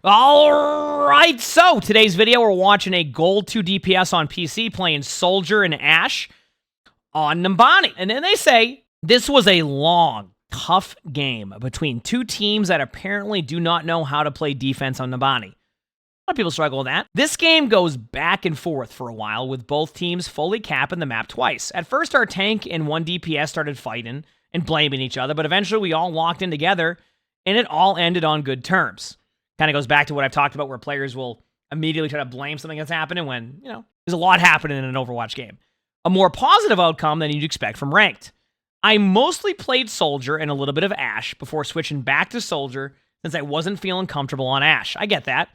All right, so today's video, we're watching a gold 2 DPS on PC playing Soldier and Ashe on Numbani. And then they say this was a long, tough game between two teams that apparently do not know how to play defense on Numbani. A lot of people struggle with that. This game goes back and forth for a while, with both teams fully capping the map twice. At first, our tank and one DPS started fighting and blaming each other, but eventually we all locked in together, and it all ended on good terms. Kind of goes back to what I've talked about, where players will immediately try to blame something that's happening when, you know, there's a lot happening in an Overwatch game. A more positive outcome than you'd expect from Ranked. I mostly played Soldier and a little bit of Ashe before switching back to Soldier since I wasn't feeling comfortable on Ashe. I get that.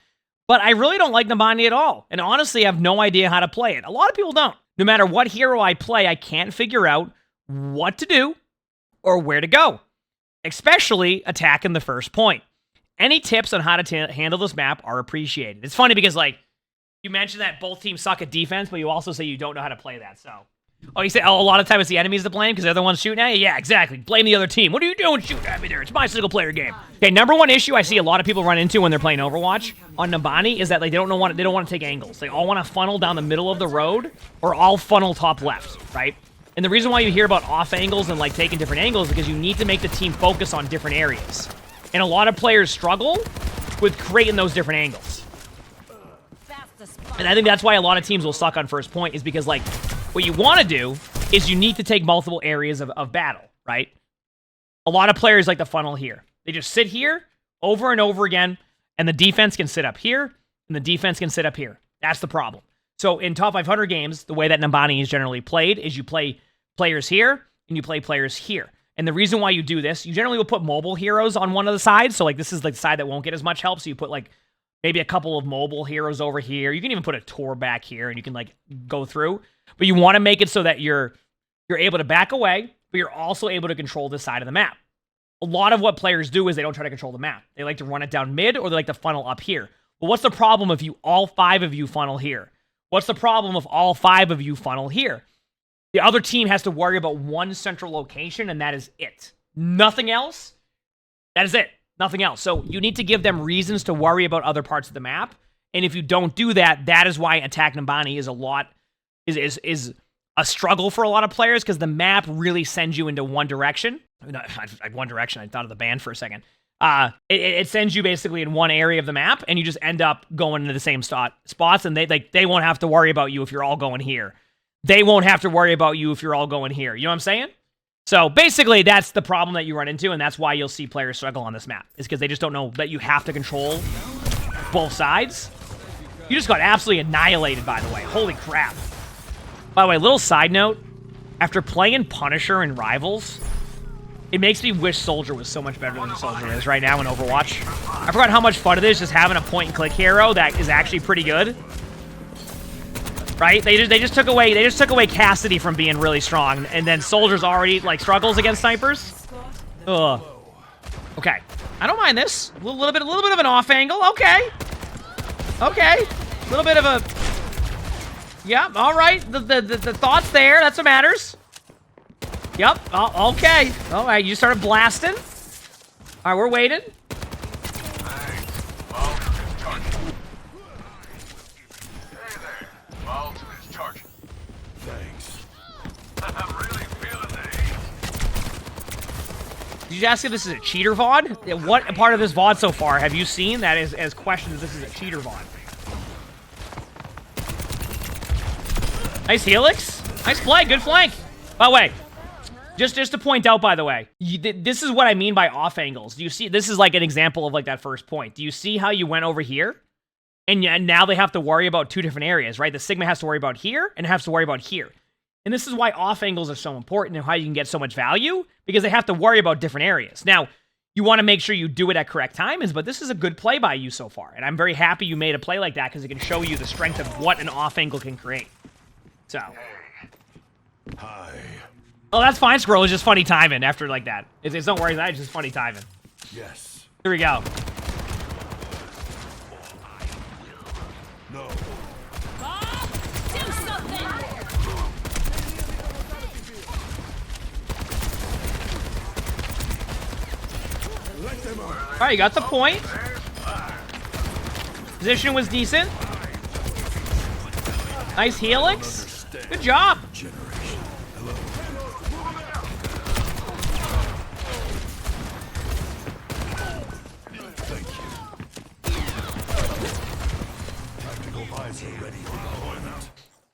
But I really don't like Numbani at all, and honestly have no idea how to play it. A lot of people don't. No matter what hero I play, I can't figure out what to do or where to go, especially attacking the first point. Any tips on how to handle this map are appreciated. It's funny because, like, you mentioned that both teams suck at defense, but you also say you don't know how to play that, so. Oh, you say, oh, a lot of times it's the enemies to blame because they're the ones shooting at you? Yeah, exactly. Blame the other team. What are you doing shooting at me there? It's my single-player game. Okay, number one issue I see a lot of people run into when they're playing Overwatch on Numbani is that, like, they don't want to take angles. They all want to funnel down the middle of the road or all funnel top left, right? And the reason why you hear about off angles and, like, taking different angles is because you need to make the team focus on different areas. And a lot of players struggle with creating those different angles. And I think that's why a lot of teams will suck on first point, is because, like, what you want to do is you need to take multiple areas of battle, right? A lot of players like to funnel here. They just sit here over and over again, and the defense can sit up here, and the defense can sit up here. That's the problem. So in top 500 games, the way that Numbani is generally played is you play players here, and you play players here. And the reason why you do this, you generally will put mobile heroes on one of the sides. So, like, this is like the side that won't get as much help. So you put, like, maybe a couple of mobile heroes over here. You can even put a Tor back here, and you can, like, go through. But you want to make it so that you're able to back away, but you're also able to control this side of the map. A lot of what players do is they don't try to control the map. They like to run it down mid, or they like to funnel up here. Well, what's the problem if all 5 of you funnel here? What's the problem if all 5 of you funnel here? The other team has to worry about one central location, and that is it. Nothing else. That is it. Nothing else. So you need to give them reasons to worry about other parts of the map. And if you don't do that, that is why attack Numbani is a struggle for a lot of players, because the map really sends you into one direction. One direction. I thought of the band for a second. It sends you basically in one area of the map, and you just end up going into the same spots, and they won't have to worry about you if you're all going here. They won't have to worry about you if you're all going here. You know what I'm saying? So basically, that's the problem that you run into, and that's why you'll see players struggle on this map. Is because they just don't know that you have to control both sides. You just got absolutely annihilated, by the way. Holy crap. By the way, little side note. After playing Punisher and Rivals, it makes me wish Soldier was so much better than Soldier is right now in Overwatch. I forgot how much fun it is just having a point-and-click hero that is actually pretty good. Right? They just took away Cassidy from being really strong, and then Soldier's already, like, struggles against snipers. Ugh. Okay. I don't mind this. A little bit of an off angle. Okay. Okay. A little bit of a... Yep, all right. The thoughts there. That's what matters. Yep. Oh, okay. All right, you started blasting. All right, we're waiting. Did you ask if this is a cheater VOD? What part of this VOD so far have you seen that is questioned if this is a cheater VOD? Nice helix. Nice play. Good flank. By the way, just to point out, by the way, this is what I mean by off angles. Do you see? This is like an example of, like, that first point. Do you see how you went over here? And now they have to worry about 2 different areas, right? The Sigma has to worry about here and has to worry about here. And this is why off angles are so important and how you can get so much value, because they have to worry about different areas. Now, you want to make sure you do it at correct times, but this is a good play by you so far. And I'm very happy you made a play like that, because it can show you the strength of what an off angle can create. So. Hi. Oh, that's fine, Squirrel. It's just funny timing after like that. It's don't worry, it's just funny timing. Yes. Here we go. No. Do something! Let them out. All right, you got the point. Position was decent. Nice helix. Good job.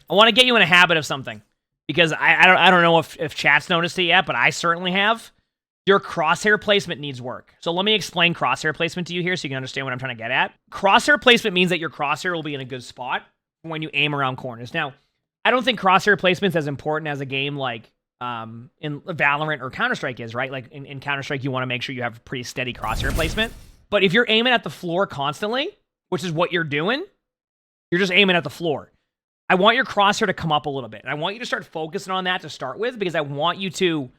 I want to get you in a habit of something, because I don't know if chat's noticed it yet, but I certainly have. Your crosshair placement needs work. So let me explain crosshair placement to you here so you can understand what I'm trying to get at. Crosshair placement means that your crosshair will be in a good spot when you aim around corners. Now, I don't think crosshair placement is as important as a game like in Valorant or Counter-Strike is, right? Like in Counter-Strike, you want to make sure you have pretty steady crosshair placement. But if you're aiming at the floor constantly, which is what you're doing, you're just aiming at the floor. I want your crosshair to come up a little bit. And I want you to start focusing on that to start with, because I want you to,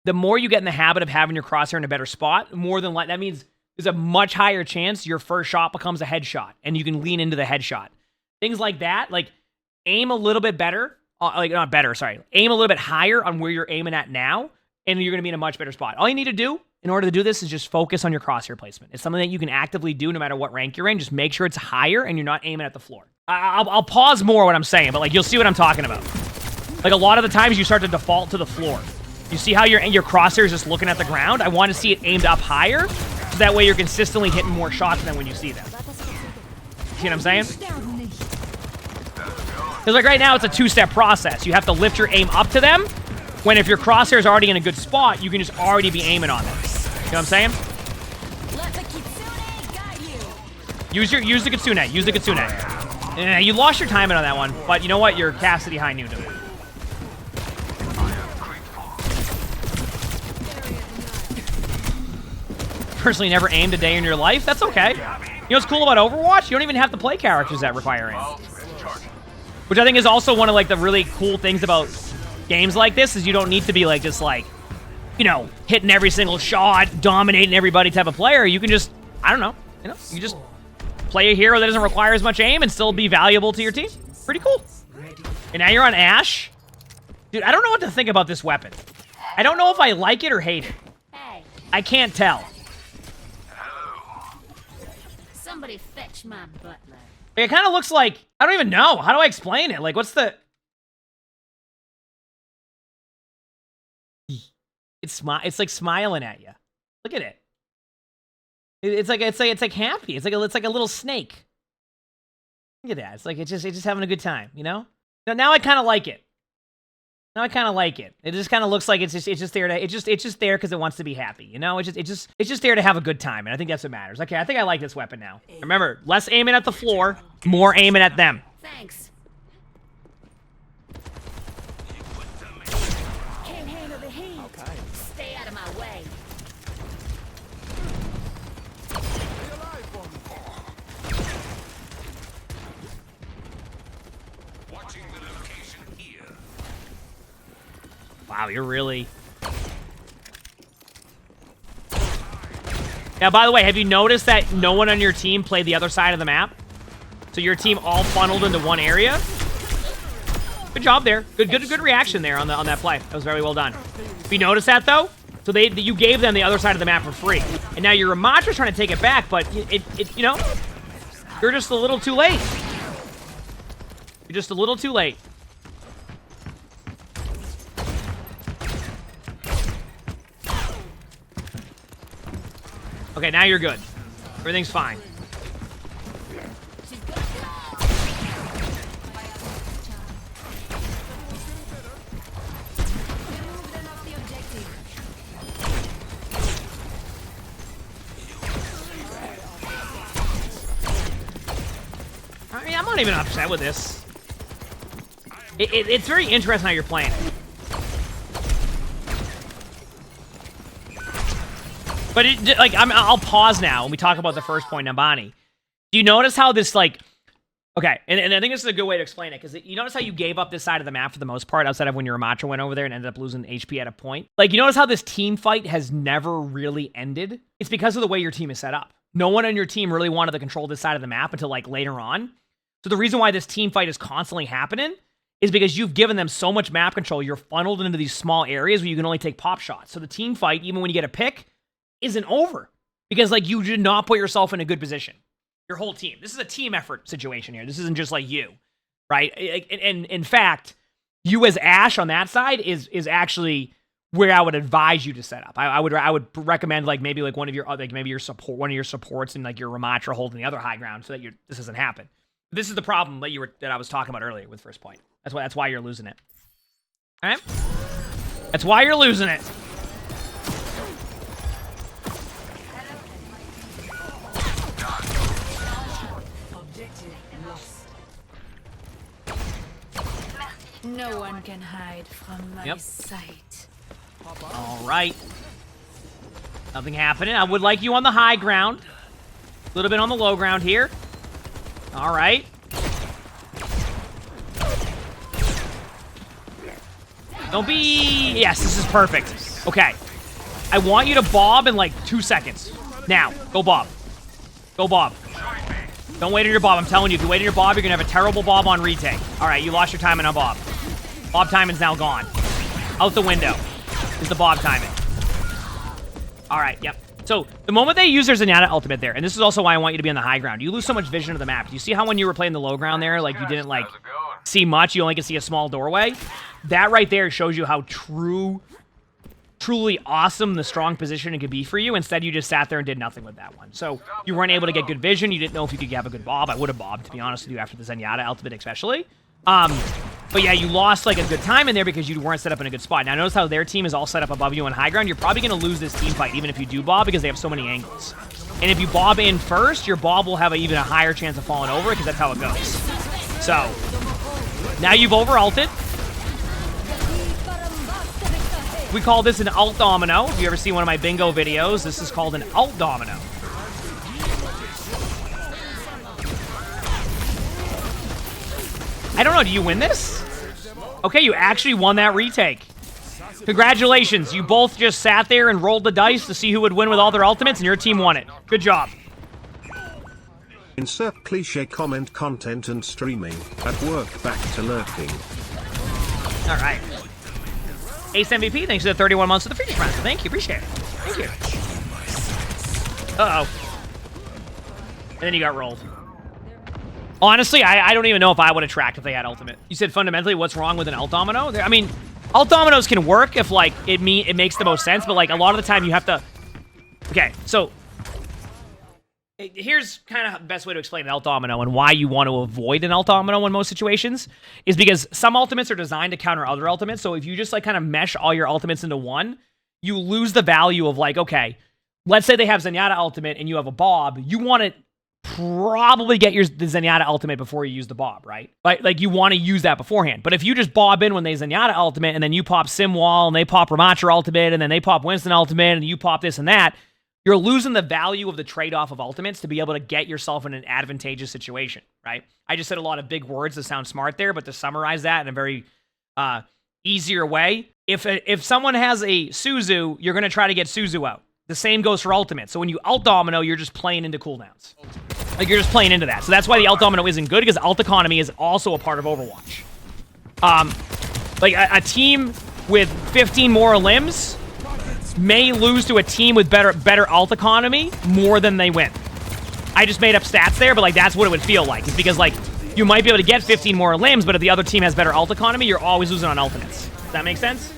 the more you get in the habit of having your crosshair in a better spot, more than that means there's a much higher chance your first shot becomes a headshot and you can lean into the headshot. Things like that, like aim a little bit better, aim a little bit higher on where you're aiming at now, and you're going to be in a much better spot. All you need to do in order to do this is just focus on your crosshair placement. It's something that you can actively do no matter what rank you're in. Just make sure it's higher and you're not aiming at the floor. I'll pause more what I'm saying, but like you'll see what I'm talking about. Like a lot of the times you start to default to the floor. You see how your crosshair is just looking at the ground? I want to see it aimed up higher, so that way you're consistently hitting more shots than when you see them. See what I'm saying? Because like right now, it's a two-step process. You have to lift your aim up to them, when if your crosshair is already in a good spot, you can just already be aiming on them. You know what I'm saying? Use the Kitsune. Use the Kitsune. You lost your timing on that one, but you know what? You're Cassidy High new to it. Personally never aimed a day in your life. That's okay. You know what's cool about Overwatch? You don't even have to play characters that require aim. Which I think is also one of like the really cool things about games like this, is you don't need to be like just like, you know, hitting every single shot, dominating everybody type of player. You can just, I don't know, you know, you just play a hero that doesn't require as much aim and still be valuable to your team. Pretty cool. And now you're on Ashe. Dude, I don't know what to think about this weapon. I don't know if I like it or hate it. I can't tell. Somebody fetch my butler. It kind of looks like, I don't even know. How do I explain it? Like, what's the... It's like smiling at you. Look at it. It's like happy. It's like a little snake. Look at that. It's like it's just having a good time, you know? Now I kind of like it. Now I kind of like it. It just kind of looks like it's just there because it wants to be happy, you know? It's just there to have a good time, and I think that's what matters. Okay, I think I like this weapon now. Remember, less aiming at the floor, more aiming at them. Thanks. Can't handle the heat. Okay. Stay out of my way. Watching the location here. Wow, you're really... Now, by the way, have you noticed that no one on your team played the other side of the map? So your team all funneled into one area? Good job there. Good reaction there on that play. That was very well done. Have you noticed that, though? So you gave them the other side of the map for free. And now your Ramatra's trying to take it back, but you know, you're just a little too late. You're just a little too late. Okay, now you're good. Everything's fine. I mean, I'm not even upset with this. It's very interesting how you're playing it. But like, I'll pause now when we talk about the first point, Numbani. Do you notice how this, like, okay, and I think this is a good way to explain it, because you notice how you gave up this side of the map for the most part, outside of when your Ramatra went over there and ended up losing HP at a point. Like, you notice how this team fight has never really ended? It's because of the way your team is set up. No one on your team really wanted to control this side of the map until, like, later on. So the reason why this team fight is constantly happening is because you've given them so much map control, you're funneled into these small areas where you can only take pop shots. So the team fight, even when you get a pick, isn't over, because like you did not put yourself in a good position. Your whole team. This is a team effort situation here. This isn't just like you, right? And in fact, you as Ashe on that side is actually where I would advise you to set up. I would recommend like maybe like one of your one of your supports and like your Ramatra holding the other high ground so that this doesn't happen. This is the problem that I was talking about earlier with first point. That's why you're losing it. All right? That's why you're losing it. No one can hide from my sight. All right. Nothing happening. I would like you on the high ground. A little bit on the low ground here. All right. Don't be... Yes, this is perfect. Okay. I want you to bob in like 2 seconds. Now, go bob. Go bob. Don't wait on your bob. I'm telling you, if you wait on your bob, you're going to have a terrible bob on retake. All right, you lost your timing on bob. Bob timing's now gone. Out the window is the bob timing. All right, yep. So the moment they use their Zenyatta ultimate there, and this is also why I want you to be on the high ground, you lose so much vision of the map. You see how when you were playing the low ground there, like you didn't like see much, you only can see a small doorway? That right there shows you how truly awesome the strong positioning could be for you. Instead, you just sat there and did nothing with that one. So you weren't able to get good vision. You didn't know if you could have a good bob. I would have bobbed, to be honest with you, after the Zenyatta ultimate especially. But yeah, you lost like a good time in there because you weren't set up in a good spot. Now notice how their team is all set up above you on high ground. You're probably going to lose this team fight even if you do bob because they have so many angles. And if you bob in first, your bob will have even a higher chance of falling over because that's how it goes. So now you've over-ulted. We call this an alt domino. If you ever see one of my bingo videos, this is called an alt domino. I don't know, do you win this? Okay, you actually won that retake. Congratulations, you both just sat there and rolled the dice to see who would win with all their ultimates, and your team won it. Good job. Insert cliche comment content and streaming. At work, back to lurking. All right. Ace MVP, thanks for the 31 months of the free friends. Thank you, appreciate it. Thank you. Uh-oh. And then you got rolled. Honestly, I don't even know if I would have tracked if they had ultimate. You said fundamentally, what's wrong with an alt domino? I mean, alt dominoes can work if, like, it makes the most sense, but, like, a lot of the time you have to... Okay, so... Here's kind of the best way to explain an alt domino and why you want to avoid an alt domino in most situations is because some ultimates are designed to counter other ultimates, so if you just, like, kind of mesh all your ultimates into one, you lose the value of, like, okay, let's say they have Zenyatta ultimate and you have a bob, you want to probably get the Zenyatta ultimate before you use the bob, right? Like you want to use that beforehand. But if you just bob in when they Zenyatta ultimate and then you pop Simwall and they pop Ramatra ultimate and then they pop Winston ultimate and you pop this and that, you're losing the value of the trade-off of ultimates to be able to get yourself in an advantageous situation, right? I just said a lot of big words to sound smart there, but to summarize that in a very easier way, if someone has a Suzu, you're going to try to get Suzu out. The same goes for ultimate. So when you alt domino, you're just playing into cooldowns. Like, you're just playing into that. So that's why the alt domino isn't good, because alt economy is also a part of Overwatch. Like, a team with 15 more limbs may lose to a team with better alt economy more than they win. I just made up stats there, but, like, that's what it would feel like. It's because, like, you might be able to get 15 more limbs, but if the other team has better alt economy, you're always losing on ultimates. Does that make sense?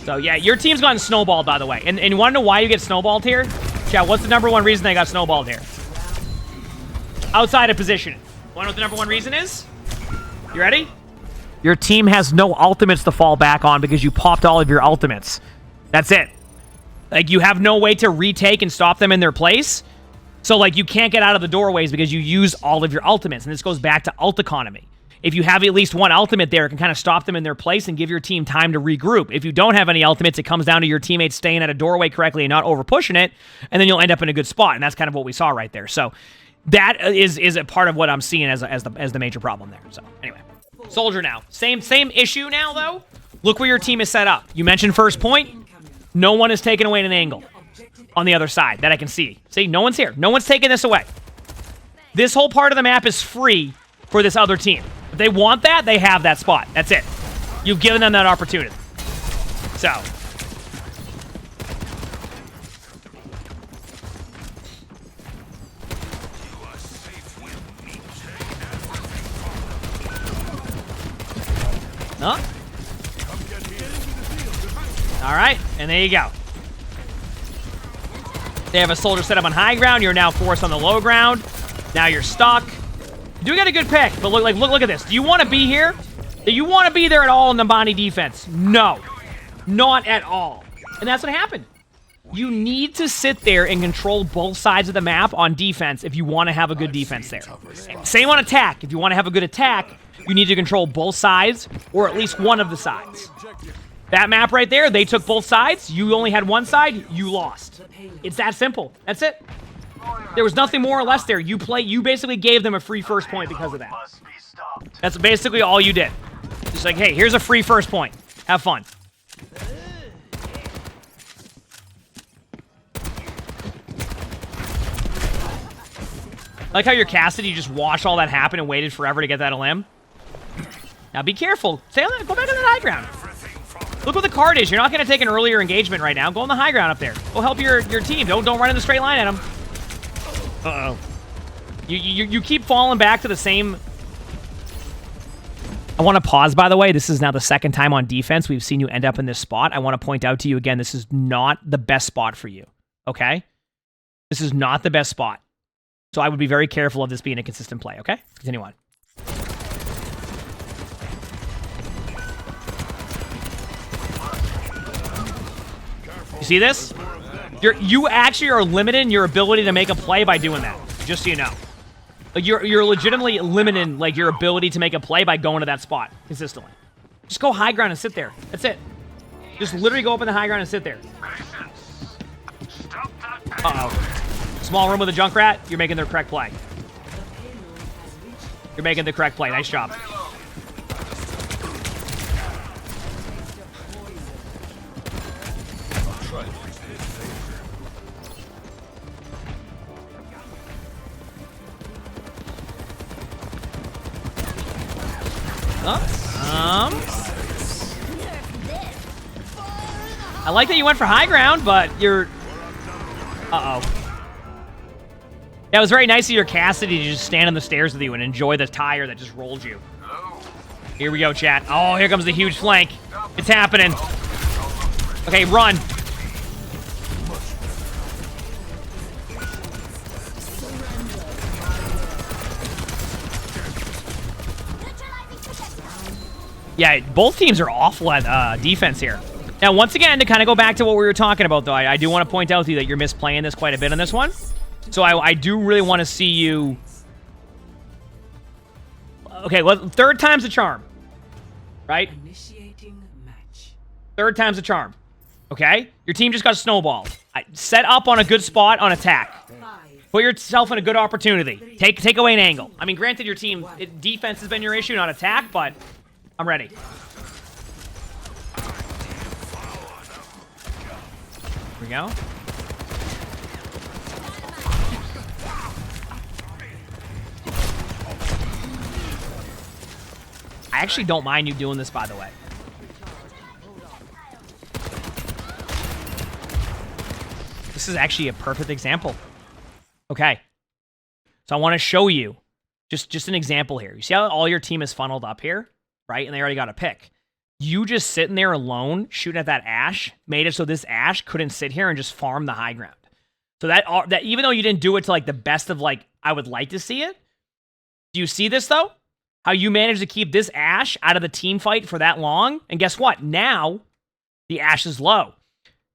So, yeah, your team's gotten snowballed, by the way. And you want to know why you get snowballed here? Chat, what's the #1 reason they got snowballed here? Outside of positioning. Want to know what the #1 reason is? You ready? Your team has no ultimates to fall back on because you popped all of your ultimates. That's it. Like, you have no way to retake and stop them in their place. So, like, you can't get out of the doorways because you use all of your ultimates. And this goes back to alt economy. If you have at least one ultimate there, it can kind of stop them in their place and give your team time to regroup. If you don't have any ultimates, it comes down to your teammates staying at a doorway correctly and not over pushing it, and then you'll end up in a good spot. And that's kind of what we saw right there. So that is a part of what I'm seeing as the major problem there. So anyway, Soldier now. Same issue now, though. Look where your team is set up. You mentioned first point. No one is taking away an angle on the other side that I can see. See, no one's here. No one's taking this away. This whole part of the map is free for this other team. If they want that, they have that spot. That's it. You've given them that opportunity. So, Huh? All right, and there you go. They have a soldier set up on high ground. You're now forced on the low ground. Now you're stuck. You do get a good pick, but look at this. Do you want to be here? Do you want to be there at all in the Numbani defense? No, not at all. And that's what happened. You need to sit there and control both sides of the map on defense if you want to have a good defense there. Same on attack. If you want to have a good attack, you need to control both sides or at least one of the sides. That map right there, they took both sides. You only had one side, you lost. It's that simple. That's it. There was nothing more or less there. You basically gave them a free first point because of that. That's basically all you did. Just like, hey, here's a free first point. Have fun. I like how your Cassidy just watched all that happen and waited forever to get that limb. Now be careful. Stay on that. Go back on the high ground. Look what the card is. You're not going to take an earlier engagement right now. Go on the high ground up there. Go help your team. Don't run in the straight line at them. Uh-oh. You keep falling back to the same... I want to pause, by the way. This is now the second time on defense we've seen you end up in this spot. I want to point out to you again, this is not the best spot for you. Okay? This is not the best spot. So I would be very careful of this being a consistent play, okay? Continue on. You see this? You actually are limiting your ability to make a play by doing that, just so you know. Like you're legitimately limiting like your ability to make a play by going to that spot consistently. Just go high ground and sit there. That's it. Just literally go up in the high ground and sit there. Uh-oh. Small room with a Junkrat, you're making the correct play. You're making the correct play. Nice job. I like that you went for high ground, but you're... Uh-oh. Yeah, it was very nice of your Cassidy to just stand on the stairs with you and enjoy the tire that just rolled you. Here we go, chat. Oh, here comes the huge flank. It's happening. Okay, run. Yeah, both teams are awful at defense here. Now, once again, to kind of go back to what we were talking about, though, I do want to point out to you that you're misplaying this quite a bit on this one. So I do really want to see you... Okay, well, third time's the charm. Right? Third time's the charm. Okay? Your team just got snowballed. Set up on a good spot on attack. Put yourself in a good opportunity. Take away an angle. I mean, granted, your team... defense has been your issue, not attack, but I'm ready. Here we go. I actually don't mind you doing this, by the way. This is actually a perfect example. Okay. So I want to show you just an example here. You see how all your team is funneled up here, right? And they already got a pick. You just sitting there alone, shooting at that Ash, made it so this Ash couldn't sit here and just farm the high ground. So that even though you didn't do it to like the best of like I would like to see it, do you see this though? How you managed to keep this Ash out of the team fight for that long? And guess what? Now the Ash is low.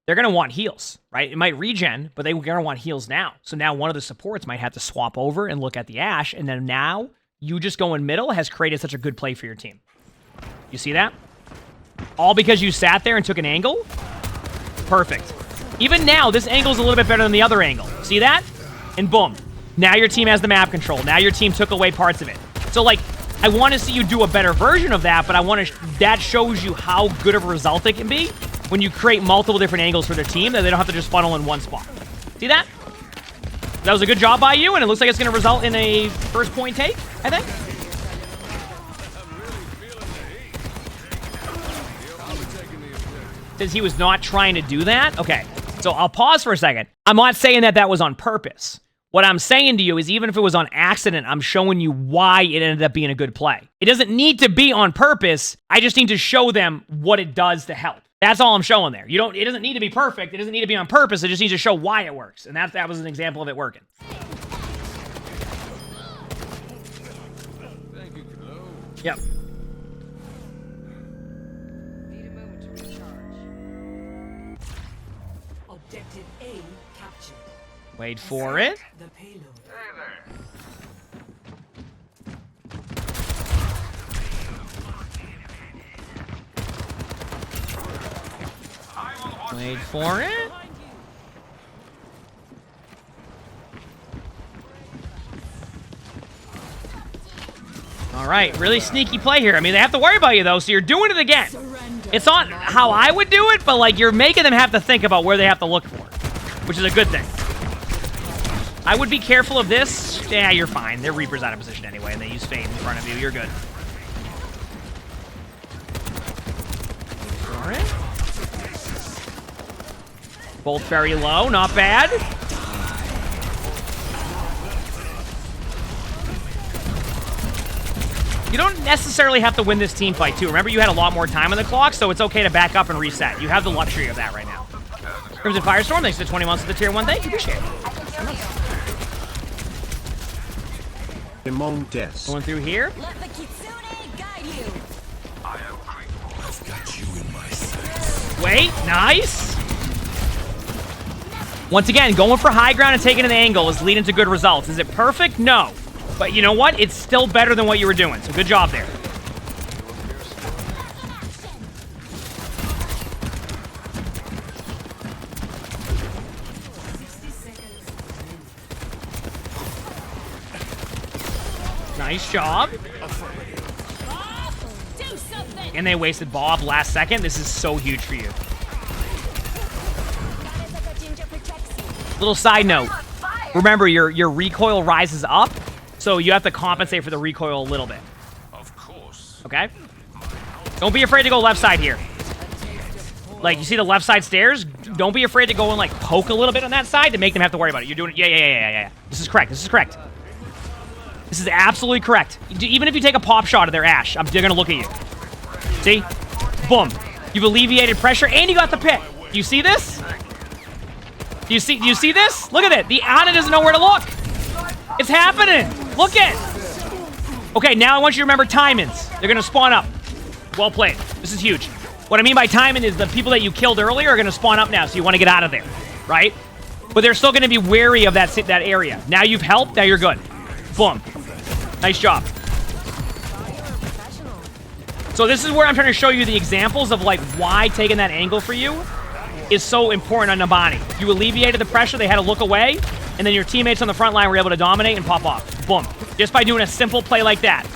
They're going to want heals, right? It might regen, but they're going to want heals now. So now one of the supports might have to swap over and look at the Ash, and then now you just going middle has created such a good play for your team. You see that? All because you sat there and took an angle? Perfect. Even now, this angle's a little bit better than the other angle. See that? And boom. Now your team has the map control. Now your team took away parts of it. So, like, I want to see you do a better version of that, but I want to... that shows you how good of a result it can be when you create multiple different angles for their team that they don't have to just funnel in one spot. See that? That was a good job by you, and it looks like it's going to result in a first point take, I think. Since he was not trying to do that. Okay, so I'll pause for a second. I'm not saying that that was on purpose. What I'm saying to you is even if it was on accident, I'm showing you why it ended up being a good play. It doesn't need to be on purpose. I just need to show them what it does to help. That's all I'm showing there. It doesn't need to be perfect. It doesn't need to be on purpose. It just needs to show why it works. And that was an example of it working. Yep. Need a moment to recharge. Objective A captured. Wait for it. The payload. Wait for it. All right, really sneaky play here. I mean, they have to worry about you, though, so you're doing it again. It's not how I would do it, but, like, you're making them have to think about where they have to look for, which is a good thing. I would be careful of this. Yeah, you're fine. They're Reapers out of position anyway, and they use Fade in front of you. You're good. All right. Both very low. Not bad. You don't necessarily have to win this team fight, too. Remember, you had a lot more time on the clock, so it's okay to back up and reset. You have the luxury of that right now. Crimson Firestorm, thanks to 20 months of the Tier 1. Thank you. Appreciate it. Emongg des. Going through here. Let the Kitsune guide you. I've got you in my sights. Wait, nice. Once again, going for high ground and taking an angle is leading to good results. Is it perfect? No. But you know what? It's still better than what you were doing, so good job there. Nice job. Do something. And they wasted Bob last second. This is so huge for you. Little side note. Remember, your recoil rises up, so you have to compensate for the recoil a little bit. Of course. Okay? Don't be afraid to go left side here. Like, you see the left side stairs? Don't be afraid to go and, like, poke a little bit on that side to make them have to worry about it. You're doing it. Yeah. This is correct. This is correct. This is absolutely correct. Even if you take a pop shot of their Ash, they're going to look at you. See? Boom. You've alleviated pressure, and you got the pit. Do you see this? Do you see this? Look at it. The Ana doesn't know where to look. It's happening. Look it. Okay, now I want you to remember timings. They're going to spawn up. Well played. This is huge. What I mean by timing is the people that you killed earlier are going to spawn up now, so you want to get out of there, right? But they're still going to be wary of that area. Now you've helped. Now you're good. Boom. Nice job. So this is where I'm trying to show you the examples of, like, why taking that angle for you is so important on Numbani. You alleviated the pressure, they had to look away, and then your teammates on the front line were able to dominate and pop off. Boom. Just by doing a simple play like that.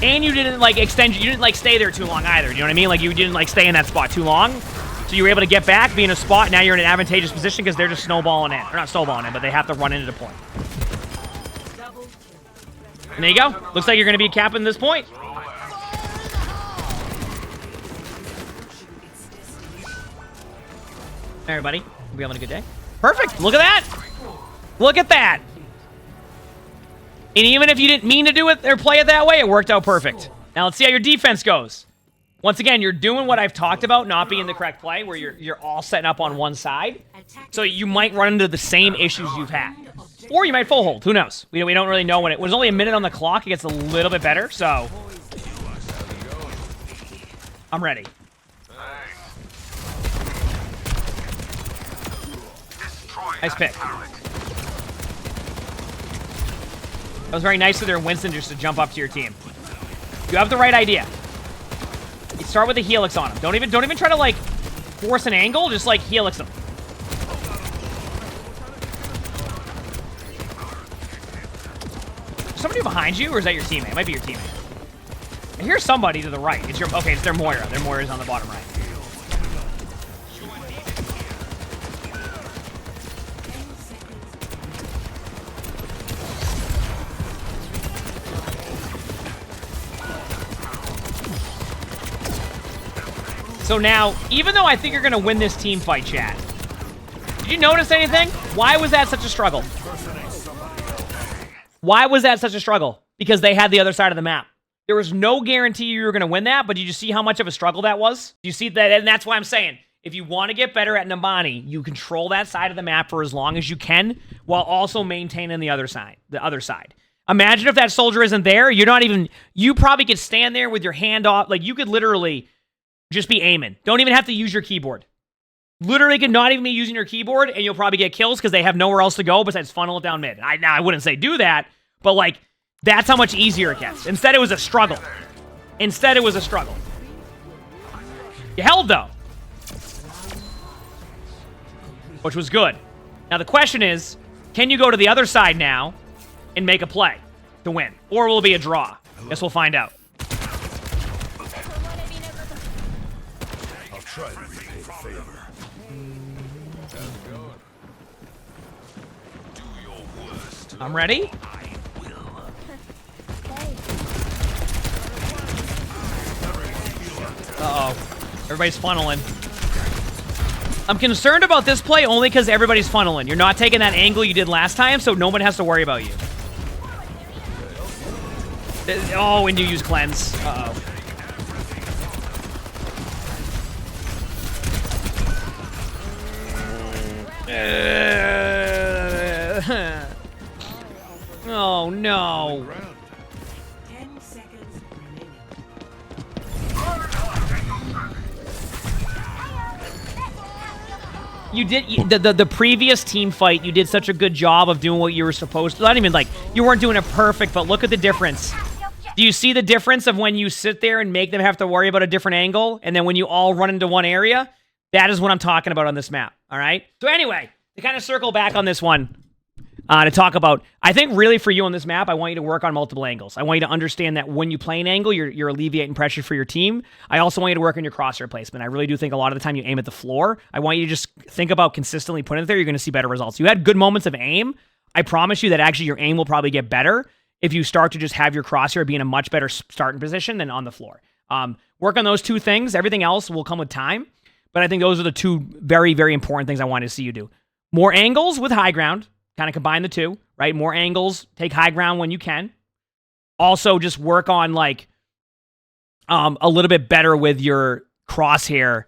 And you didn't, like, you didn't, like, stay there too long either. You know what I mean? Like, you didn't, like, stay in that spot too long. So you were able to get back, be in a spot, now you're in an advantageous position because they're just snowballing in. Or not snowballing in, but they have to run into the point. And there you go. Looks like you're going to be capping this point. Hey, everybody. We having a good day? Perfect. Look at that. Look at that. And even if you didn't mean to do it or play it that way, it worked out perfect. Now let's see how your defense goes. Once again, you're doing what I've talked about, not being the correct play, where you're all setting up on one side. So you might run into the same issues you've had. Or you might full hold. Who knows? We don't really know when it was only a minute on the clock. It gets a little bit better, so I'm ready. Nice pick. That was very nice of their Winston just to jump up to your team. You have the right idea. You start with the helix on him. Don't even try to, like, force an angle. Just, like, helix him. Is somebody behind you, or is that your teammate? It might be your teammate. I hear somebody to the right. Okay, it's their Moira. Their Moira's on the bottom right. So now, even though I think you're going to win this team fight, chat, Did you notice anything? Why was that such a struggle? Why was that such a struggle? Because they had the other side of the map. There was no guarantee you were going to win that, but did you see how much of a struggle that was? You see that? And that's why I'm saying, if you want to get better at Numbani, you control that side of the map for as long as you can, while also maintaining the other side. Imagine if that soldier isn't there. You probably could stand there with your hand off. Like, you could literally just be aiming. Don't even have to use your keyboard. Literally could not even be using your keyboard, and you'll probably get kills because they have nowhere else to go besides funnel it down mid. Now, I wouldn't say do that, but, like, that's how much easier it gets. Instead, it was a struggle. You held, though, which was good. Now, the question is, can you go to the other side now and make a play to win? Or will it be a draw? Guess we'll find out. I'll try to repay the favor. Do your worst. I'm ready. Uh-oh. Everybody's funneling. I'm concerned about this play only because everybody's funneling. You're not taking that angle you did last time, so no one has to worry about you. Oh, and you use cleanse. Uh-oh. Oh, no. 10 seconds remaining. You did the previous team fight. You did such a good job of doing what you were supposed to. Not even like you weren't doing it perfect, but look at the difference. Do you see the difference of when you sit there and make them have to worry about a different angle, and then when you all run into one area? That is what I'm talking about on this map. All right. So anyway, to kind of circle back on this one, to talk about, I think really for you on this map, I want you to work on multiple angles. I want you to understand that when you play an angle, you're alleviating pressure for your team. I also want you to work on your crosshair placement. I really do think a lot of the time you aim at the floor. I want you to just think about consistently putting it there. You're going to see better results. You had good moments of aim. I promise you that actually your aim will probably get better if you start to just have your crosshair be in a much better starting position than on the floor. Work on those two things. Everything else will come with time. But I think those are the two very, very important things I want to see you do. More angles with high ground. Kind of combine the two, right? More angles, take high ground when you can. Also, just work on like a little bit better with your crosshair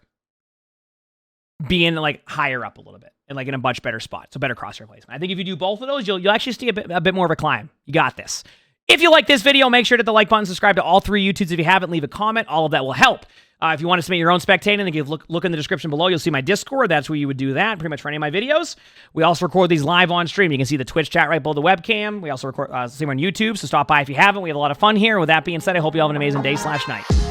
being like higher up a little bit and like in a much better spot. So better crosshair placement. I think if you do both of those, you'll actually see a bit more of a climb. You got this. If you like this video, make sure to hit the like button, subscribe to all 3 YouTubes. If you haven't, leave a comment. All of that will help. If you want to submit your own spectating, then you look in the description below. You'll see my Discord. That's where you would do that pretty much for any of my videos. We also record these live on stream. You can see the Twitch chat right below the webcam. We also record same on YouTube, so stop by if you haven't. We have a lot of fun here. With that being said, I hope you all have an amazing day/night.